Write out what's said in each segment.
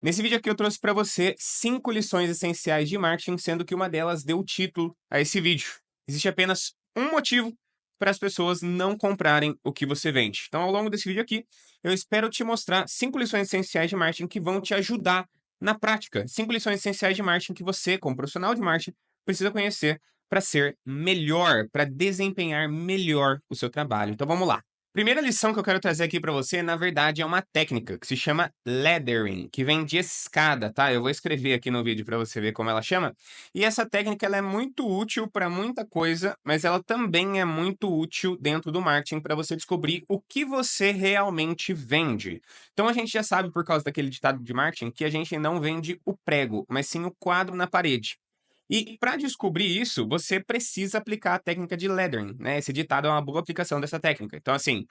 Nesse vídeo aqui eu trouxe para você 5 lições essenciais de marketing, sendo que uma delas deu título a esse vídeo. Existe apenas um motivo para as pessoas não comprarem o que você vende. Então, ao longo desse vídeo aqui, eu espero te mostrar 5 lições essenciais de marketing que vão te ajudar na prática. 5 lições essenciais de marketing que você, como profissional de marketing, precisa conhecer para ser melhor, para desempenhar melhor o seu trabalho. Então, vamos lá. Primeira lição que eu quero trazer aqui para você, na verdade, é uma técnica que se chama laddering, que vem de escada, tá? Eu vou escrever aqui no vídeo para você ver como ela chama. E essa técnica ela é muito útil para muita coisa, mas ela também é muito útil dentro do marketing para você descobrir o que você realmente vende. Então a gente já sabe, por causa daquele ditado de marketing, que a gente não vende o prego, mas sim o quadro na parede. E para descobrir isso, você precisa aplicar a técnica de laddering, né? Esse ditado é uma boa aplicação dessa técnica. Então, assim,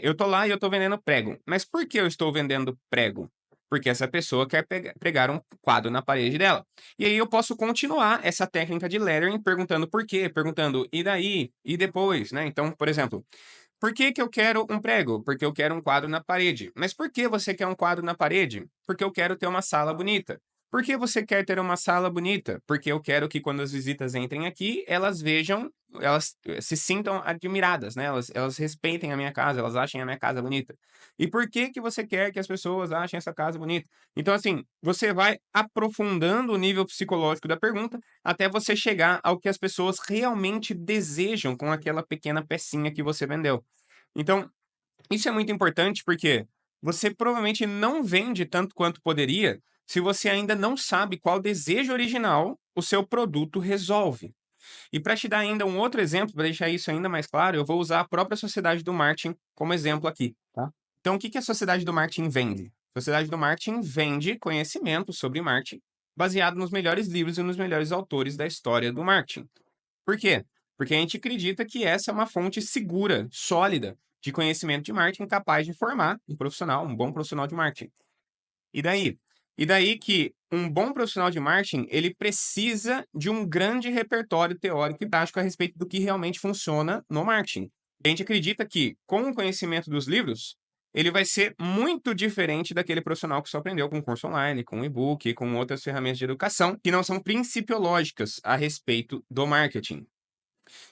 eu tô lá e eu tô vendendo prego. Mas por que eu estou vendendo prego? Porque essa pessoa quer pregar um quadro na parede dela. E aí eu posso continuar essa técnica de lettering perguntando por quê, perguntando e daí, e depois, né? Então, por exemplo, por que que eu quero um prego? Porque eu quero um quadro na parede. Mas por que você quer um quadro na parede? Porque eu quero ter uma sala bonita. Por que você quer ter uma sala bonita? Porque eu quero que quando as visitas entrem aqui, elas vejam, elas se sintam admiradas, né? Elas respeitem a minha casa, elas achem a minha casa bonita. E por que que você quer que as pessoas achem essa casa bonita? Então, assim, você vai aprofundando o nível psicológico da pergunta até você chegar ao que as pessoas realmente desejam com aquela pequena pecinha que você vendeu. Então, isso é muito importante porque você provavelmente não vende tanto quanto poderia se você ainda não sabe qual desejo original o seu produto resolve. E para te dar ainda um outro exemplo, para deixar isso ainda mais claro, eu vou usar a própria sociedade do marketing como exemplo aqui, tá? Então, o que que a sociedade do marketing vende? A sociedade do marketing vende conhecimento sobre marketing baseado nos melhores livros e nos melhores autores da história do marketing. Por quê? Porque a gente acredita que essa é uma fonte segura, sólida, de conhecimento de marketing capaz de formar um profissional, um bom profissional de marketing. E daí? E daí que um bom profissional de marketing, ele precisa de um grande repertório teórico e prático a respeito do que realmente funciona no marketing. A gente acredita que, com o conhecimento dos livros, ele vai ser muito diferente daquele profissional que só aprendeu com curso online, com e-book, com outras ferramentas de educação, que não são principiológicas a respeito do marketing.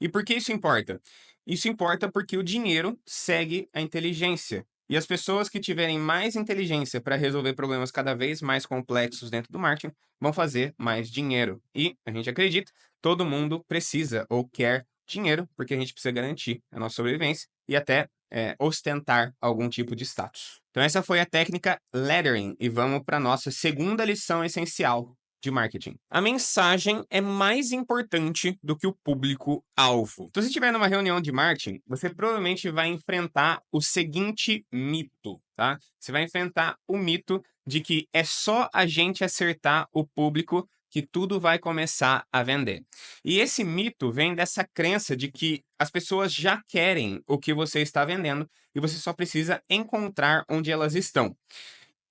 E por que isso importa? Isso importa porque o dinheiro segue a inteligência. E as pessoas que tiverem mais inteligência para resolver problemas cada vez mais complexos dentro do marketing vão fazer mais dinheiro. E a gente acredita, todo mundo precisa ou quer dinheiro, porque a gente precisa garantir a nossa sobrevivência e até ostentar algum tipo de status. Então, essa foi a técnica lettering. E vamos para a nossa segunda lição essencial de marketing. A mensagem é mais importante do que o público-alvo. Então, se estiver numa reunião de marketing, você provavelmente vai enfrentar o seguinte mito, tá? Você vai enfrentar o mito de que é só a gente acertar o público que tudo vai começar a vender. E esse mito vem dessa crença de que as pessoas já querem o que você está vendendo e você só precisa encontrar onde elas estão.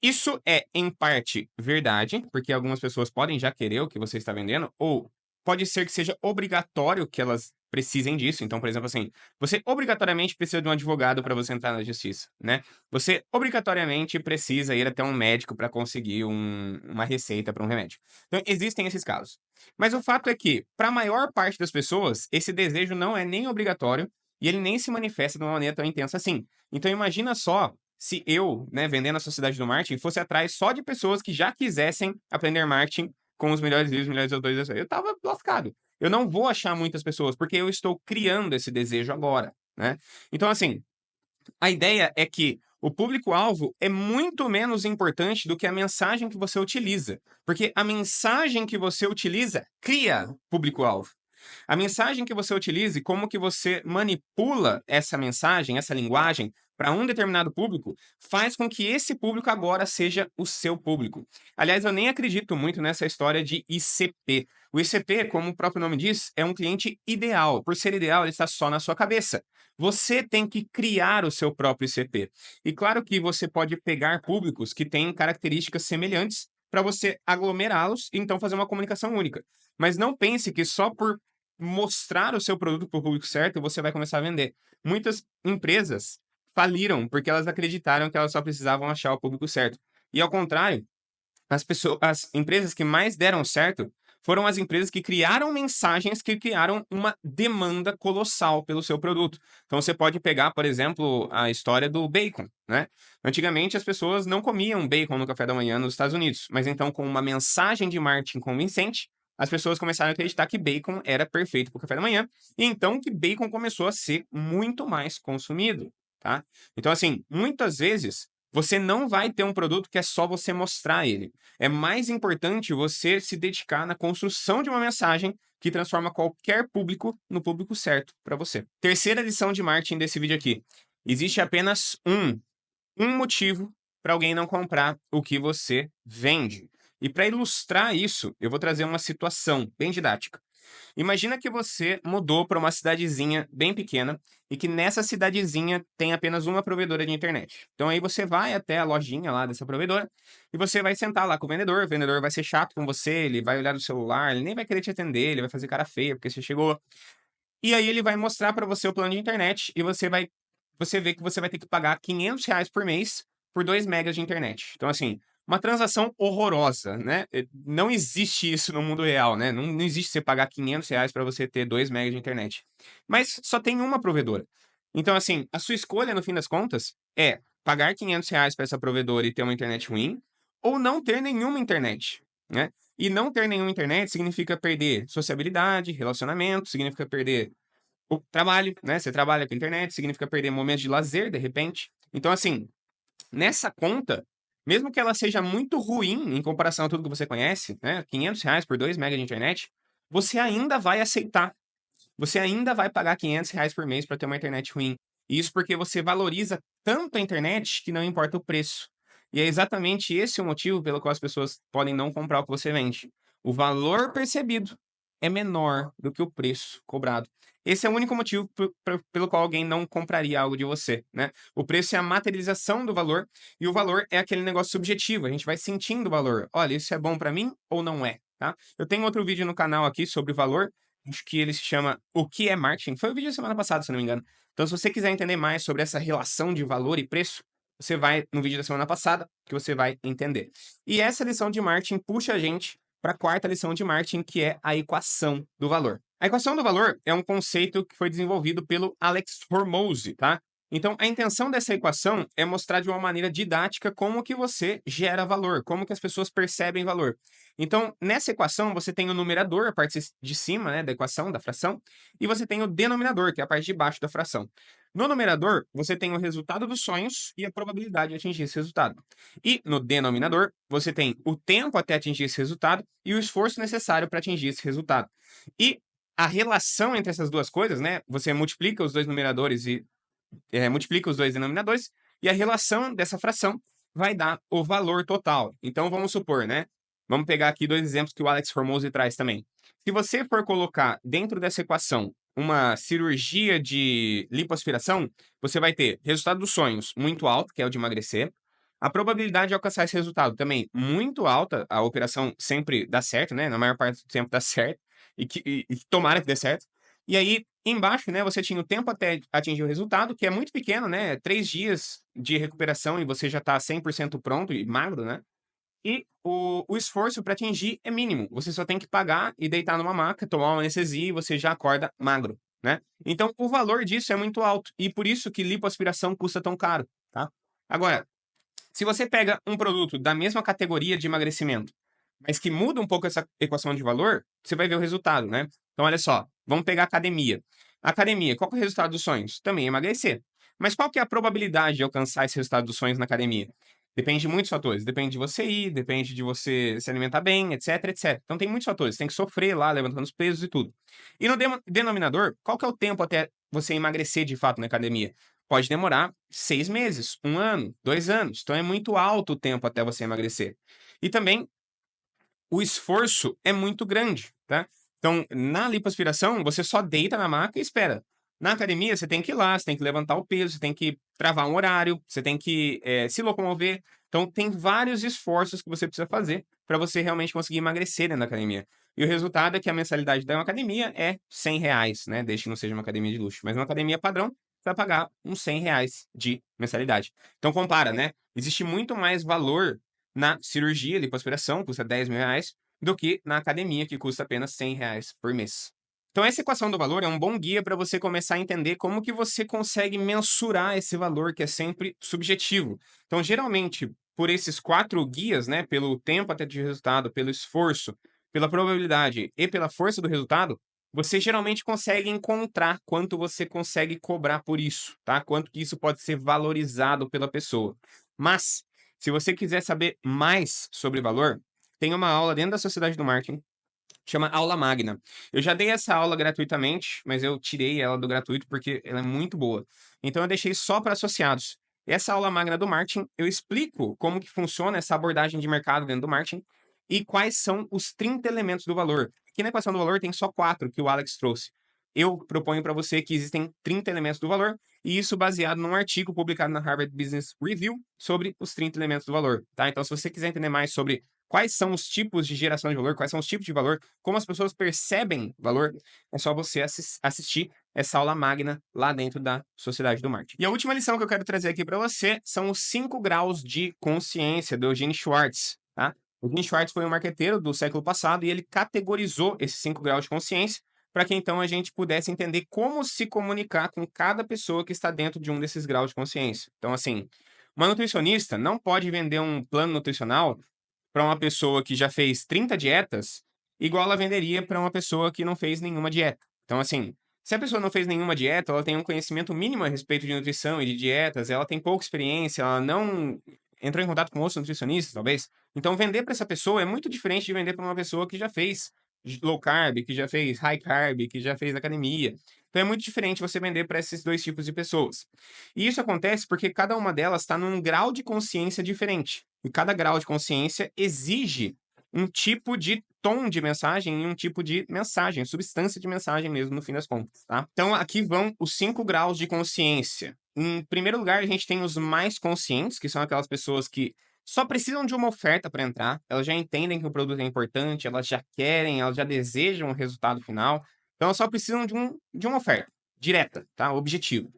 Isso é, em parte, verdade, porque algumas pessoas podem já querer o que você está vendendo, ou pode ser que seja obrigatório que elas precisem disso. Então, por exemplo, assim, você obrigatoriamente precisa de um advogado para você entrar na justiça, né? Você obrigatoriamente precisa ir até um médico para conseguir uma receita para um remédio. Então, existem esses casos. Mas o fato é que, para a maior parte das pessoas, esse desejo não é nem obrigatório e ele nem se manifesta de uma maneira tão intensa assim. Então, imagina só se eu, né, vendendo a sociedade do marketing, fosse atrás só de pessoas que já quisessem aprender marketing com os melhores livros, os melhores autores, eu tava lascado. Eu não vou achar muitas pessoas, porque eu estou criando esse desejo agora, né? Então, assim, a ideia é que o público-alvo é muito menos importante do que a mensagem que você utiliza, porque a mensagem que você utiliza cria público-alvo. A mensagem que você utiliza e como que você manipula essa mensagem, essa linguagem, para um determinado público, faz com que esse público agora seja o seu público. Aliás, eu nem acredito muito nessa história de ICP. O ICP, como o próprio nome diz, é um cliente ideal. Por ser ideal, ele está só na sua cabeça. Você tem que criar o seu próprio ICP. E claro que você pode pegar públicos que têm características semelhantes para você aglomerá-los e então fazer uma comunicação única. Mas não pense que só por mostrar o seu produto para o público certo, você vai começar a vender. Muitas empresas faliram porque elas acreditaram que elas só precisavam achar o público certo. E ao contrário, as empresas que mais deram certo foram as empresas que criaram mensagens que criaram uma demanda colossal pelo seu produto. Então você pode pegar, por exemplo, a história do bacon, né? Antigamente as pessoas não comiam bacon no café da manhã nos Estados Unidos, mas então com uma mensagem de marketing convincente, as pessoas começaram a acreditar que bacon era perfeito para o café da manhã, e então que bacon começou a ser muito mais consumido, tá? Então assim, muitas vezes você não vai ter um produto que é só você mostrar ele. É mais importante você se dedicar na construção de uma mensagem que transforma qualquer público no público certo para você. Terceira lição de marketing desse vídeo aqui. Existe apenas um motivo para alguém não comprar o que você vende. E para ilustrar isso, eu vou trazer uma situação bem didática. Imagina que você mudou para uma cidadezinha bem pequena e que nessa cidadezinha tem apenas uma provedora de internet. Então aí você vai até a lojinha lá dessa provedora e você vai sentar lá com o vendedor vai ser chato com você, ele vai olhar no celular, ele nem vai querer te atender, ele vai fazer cara feia porque você chegou. E aí ele vai mostrar para você o plano de internet e você vê que você vai ter que pagar R$ 500 por mês por 2 megas de internet. Então assim, uma transação horrorosa, né? Não existe isso no mundo real, né? Não existe você pagar R$ 500 para você ter 2 megas de internet. Mas só tem uma provedora. Então assim, a sua escolha no fim das contas é pagar R$ 500 para essa provedora e ter uma internet ruim ou não ter nenhuma internet, né? E não ter nenhuma internet significa perder sociabilidade, relacionamento, significa perder o trabalho, né? Você trabalha com internet, significa perder momentos de lazer, de repente. Então, assim, nessa conta, mesmo que ela seja muito ruim em comparação a tudo que você conhece, né? R$ 500 por 2 megas de internet, você ainda vai aceitar. Você ainda vai pagar R$ 500 por mês para ter uma internet ruim. E isso porque você valoriza tanto a internet que não importa o preço. E é exatamente esse o motivo pelo qual as pessoas podem não comprar o que você vende. O valor percebido é menor do que o preço cobrado. Esse é o único motivo pelo qual alguém não compraria algo de você, né? O preço é a materialização do valor e o valor é aquele negócio subjetivo. A gente vai sentindo o valor. Olha, isso é bom para mim ou não é, tá? Eu tenho outro vídeo no canal aqui sobre valor. Acho que ele se chama O que é Marketing. Foi o vídeo da semana passada, se não me engano. Então, se você quiser entender mais sobre essa relação de valor e preço, você vai no vídeo da semana passada, que você vai entender. E essa lição de marketing puxa a gente para a quarta lição de marketing, que é a equação do valor. A equação do valor é um conceito que foi desenvolvido pelo Alex Hormozi, tá? Então, a intenção dessa equação é mostrar de uma maneira didática como que você gera valor, como que as pessoas percebem valor. Então, nessa equação, você tem o numerador, a parte de cima, né, da equação, da fração, e você tem o denominador, que é a parte de baixo da fração. No numerador, você tem o resultado dos sonhos e a probabilidade de atingir esse resultado. E no denominador, você tem o tempo até atingir esse resultado e o esforço necessário para atingir esse resultado. E a relação entre essas duas coisas, né, você multiplica os dois numeradores e multiplica os dois denominadores, e a relação dessa fração vai dar o valor total. Então, vamos supor, né? Vamos pegar aqui dois exemplos que o Alex Hormozi traz também. Se você for colocar dentro dessa equação uma cirurgia de lipoaspiração, você vai ter resultado dos sonhos muito alto, que é o de emagrecer. A probabilidade de alcançar esse resultado também muito alta. A operação sempre dá certo, né? Na maior parte do tempo dá certo. E tomara que dê certo. E aí, embaixo, né, você tinha o tempo até atingir o resultado, que é muito pequeno, né? 3 dias de recuperação e você já tá 100% pronto e magro, né? E o esforço para atingir é mínimo. Você só tem que pagar e deitar numa maca, tomar uma anestesia e você já acorda magro, né? Então, o valor disso é muito alto e por isso que lipoaspiração custa tão caro, tá? Agora, se você pega um produto da mesma categoria de emagrecimento, mas que muda um pouco essa equação de valor, você vai ver o resultado, né? Então, olha só, vamos pegar a academia. A academia, qual que é o resultado dos sonhos? Também emagrecer. Mas qual que é a probabilidade de alcançar esse resultado dos sonhos na academia? Depende de muitos fatores. Depende de você ir, depende de você se alimentar bem, etc, etc. Então tem muitos fatores. Tem que sofrer lá, levantando os pesos e tudo. E no denominador, qual que é o tempo até você emagrecer de fato na academia? Pode demorar 6 meses, 1 ano, 2 anos. Então é muito alto o tempo até você emagrecer. E também o esforço é muito grande, tá? Então, na lipoaspiração, você só deita na maca e espera. Na academia, você tem que ir lá, você tem que levantar o peso, você tem que travar um horário, você tem que se locomover. Então, tem vários esforços que você precisa fazer para você realmente conseguir emagrecer dentro da academia. E o resultado é que a mensalidade da academia é R$ 100, né? Desde que não seja uma academia de luxo. Mas uma academia padrão, você vai pagar uns R$ 100 de mensalidade. Então, compara, né? Existe muito mais valor na cirurgia, lipoaspiração, custa R$10.000, do que na academia, que custa apenas R$100 por mês. Então, essa equação do valor é um bom guia para você começar a entender como que você consegue mensurar esse valor, que é sempre subjetivo. Então, geralmente, por esses 4 guias, né, pelo tempo até de resultado, pelo esforço, pela probabilidade e pela força do resultado, você geralmente consegue encontrar quanto você consegue cobrar por isso, tá? Quanto que isso pode ser valorizado pela pessoa. Mas, se você quiser saber mais sobre valor, tem uma aula dentro da Sociedade do Marketing, chama Aula Magna. Eu já dei essa aula gratuitamente, mas eu tirei ela do gratuito porque ela é muito boa. Então eu deixei só para associados. Essa aula magna do marketing, eu explico como que funciona essa abordagem de mercado dentro do marketing e quais são os 30 elementos do valor. Aqui na equação do valor tem só 4 que o Alex trouxe. Eu proponho para você que existem 30 elementos do valor, e isso baseado num artigo publicado na Harvard Business Review sobre os 30 elementos do valor, tá? Então, se você quiser entender mais sobre quais são os tipos de geração de valor, quais são os tipos de valor, como as pessoas percebem valor, é só você assistir essa aula magna lá dentro da Sociedade do Marketing. E a última lição que eu quero trazer aqui para você são os 5 graus de consciência do Eugene Schwartz, tá? O Eugene Schwartz foi um marqueteiro do século passado e ele categorizou esses 5 graus de consciência para que então a gente pudesse entender como se comunicar com cada pessoa que está dentro de um desses graus de consciência. Então, assim, uma nutricionista não pode vender um plano nutricional para uma pessoa que já fez 30 dietas, igual ela venderia para uma pessoa que não fez nenhuma dieta. Então, assim, se a pessoa não fez nenhuma dieta, ela tem um conhecimento mínimo a respeito de nutrição e de dietas, ela tem pouca experiência, ela não entrou em contato com outros nutricionistas, talvez. Então, vender para essa pessoa é muito diferente de vender para uma pessoa que já fez low carb, que já fez high carb, que já fez academia. Então, é muito diferente você vender para esses 2 tipos de pessoas. E isso acontece porque cada uma delas está num grau de consciência diferente. E cada grau de consciência exige um tipo de tom de mensagem e um tipo de mensagem, substância de mensagem mesmo, no fim das contas, tá? Então, aqui vão os 5 graus de consciência. Em primeiro lugar, a gente tem os mais conscientes, que são aquelas pessoas que só precisam de uma oferta para entrar, elas já entendem que o produto é importante, elas já querem, elas já desejam o resultado final, então elas só precisam de uma oferta direta, tá? Objetivo.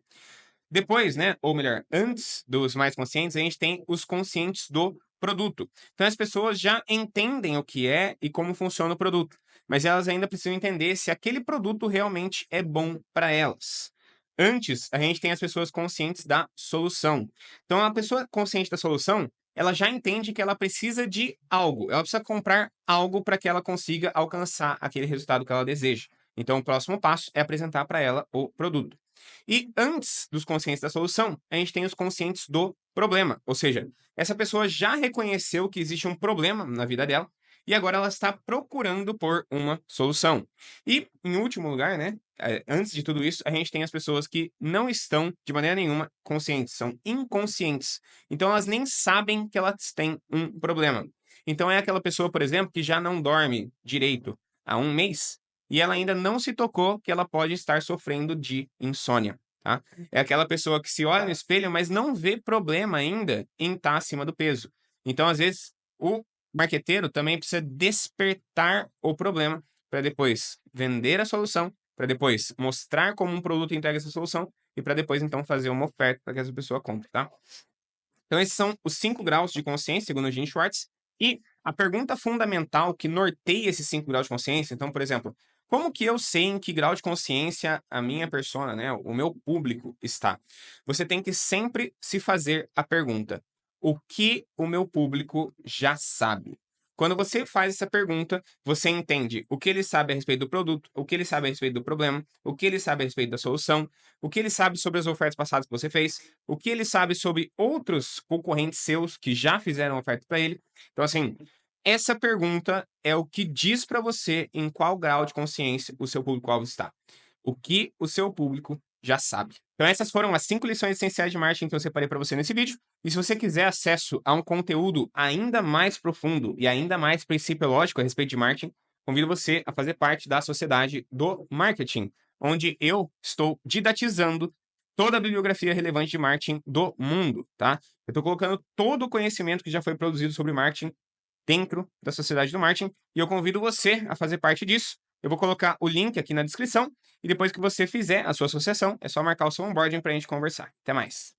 Depois, né, ou melhor, antes dos mais conscientes, a gente tem os conscientes do produto. Então, as pessoas já entendem o que é e como funciona o produto, mas elas ainda precisam entender se aquele produto realmente é bom para elas. Antes, a gente tem as pessoas conscientes da solução. Então, a pessoa consciente da solução, ela já entende que ela precisa de algo, ela precisa comprar algo para que ela consiga alcançar aquele resultado que ela deseja. Então, o próximo passo é apresentar para ela o produto. E antes dos conscientes da solução, a gente tem os conscientes do problema. Ou seja, essa pessoa já reconheceu que existe um problema na vida dela e agora ela está procurando por uma solução. E, em último lugar, né, antes de tudo isso, a gente tem as pessoas que não estão, de maneira nenhuma, conscientes, são inconscientes. Então, elas nem sabem que elas têm um problema. Então, é aquela pessoa, por exemplo, que já não dorme direito há um mês e ela ainda não se tocou que ela pode estar sofrendo de insônia, tá? É aquela pessoa que se olha no espelho, mas não vê problema ainda em estar acima do peso. Então, às vezes, o marqueteiro também precisa despertar o problema para depois vender a solução, para depois mostrar como um produto entrega essa solução e para depois, então, fazer uma oferta para que essa pessoa compre, tá? Então, esses são os 5 graus de consciência, segundo o Gene Schwartz. E a pergunta fundamental que norteia esses 5 graus de consciência, então, por exemplo, como que eu sei em que grau de consciência a minha persona, né, o meu público está? Você tem que sempre se fazer a pergunta: o que o meu público já sabe? Quando você faz essa pergunta, você entende o que ele sabe a respeito do produto, o que ele sabe a respeito do problema, o que ele sabe a respeito da solução, o que ele sabe sobre as ofertas passadas que você fez, o que ele sabe sobre outros concorrentes seus que já fizeram oferta para ele. Então, assim, essa pergunta é o que diz para você em qual grau de consciência o seu público-alvo está. O que o seu público já sabe. Então, essas foram as 5 lições essenciais de marketing que eu separei para você nesse vídeo. E se você quiser acesso a um conteúdo ainda mais profundo e ainda mais principiológico a respeito de marketing, convido você a fazer parte da Sociedade do Marketing, onde eu estou didatizando toda a bibliografia relevante de marketing do mundo, tá? Eu estou colocando todo o conhecimento que já foi produzido sobre marketing dentro da Sociedade do Marketing e eu convido você a fazer parte disso. Eu vou colocar o link aqui na descrição e depois que você fizer a sua associação, é só marcar o seu onboarding para a gente conversar. Até mais!